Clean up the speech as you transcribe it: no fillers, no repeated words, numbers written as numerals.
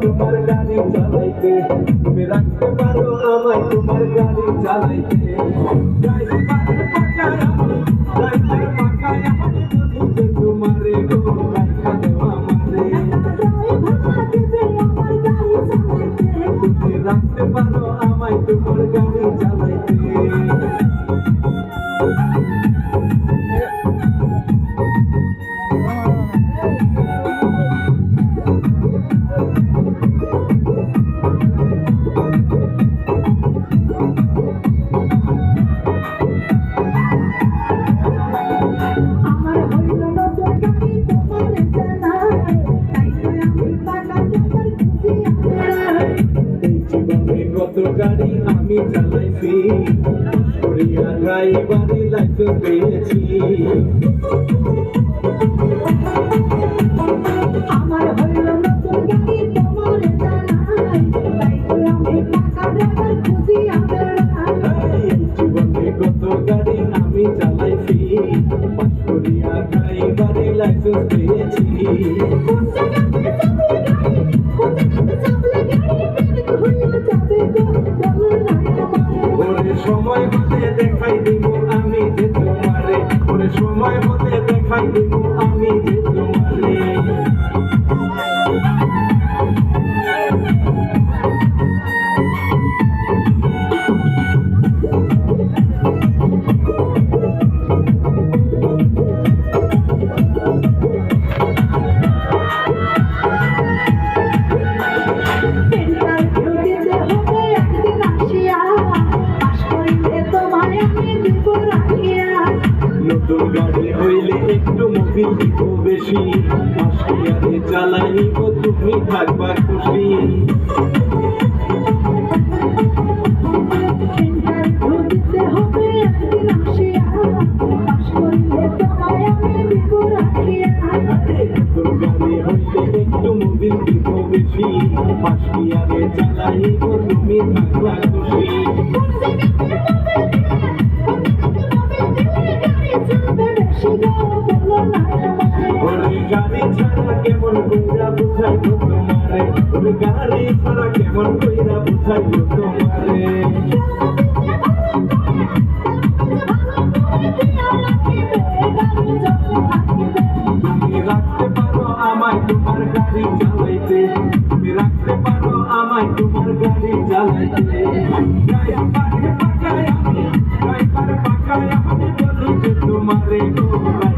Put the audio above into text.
তোমার গাড়ি চালাইতে তুমি রাখতে পারো আমায় তোমার গাড়ি চালাইতে ড্রাইভার পাকায় আমি ড্রাইভার পাকায় আমি বলি যে তোমারে গো রাখা দেওয়া আমারে তুমি রাখতে পারো আমায় তোমার গাড়ি চালাইতে কত গাড়ি আমি চালাইছি করিয়া ড্রাইভারি লাইসেন্স পেয়েছি আমার হইল নতুন গাড়ি তোমার জানাই তাই তো আমি টাকা ড্রাইভার খুঁজিয়া বেড়াই জীবনে কত গাড়ি আমি চালাইছি করিয়া ড্রাইভারি লাইসেন্স পেয়েছি সময় হতে দেখাই দিব আমি যে তোমারে ওরে সময় হতে দেখাই দিব আমি যে তোমারে নতুন গাড়ি হইলে একটু মোবিল দিব বেশি মাসিয়ারে চালাইব তুমি থাকবা খুশি নতুন গাড়ি হইলে একটু মোবিল দিব বেশি মাসিয়ারে চালাইব তুমি থাকবা খুশি গাড়ি ছাড়া কেমন কইরা বুঝাইব তোমারে গাড়ি ছাড়া কেমন কইরা বুঝাইব তোমারে তুমি রাখতে পারো আমায় তোমার গাড়ি চালাইতে তুমি রাখতে পারো আমায় তোমার গাড়ি চালাইতে ড্রাইভার পাকায় আমি বলি যে তোমারে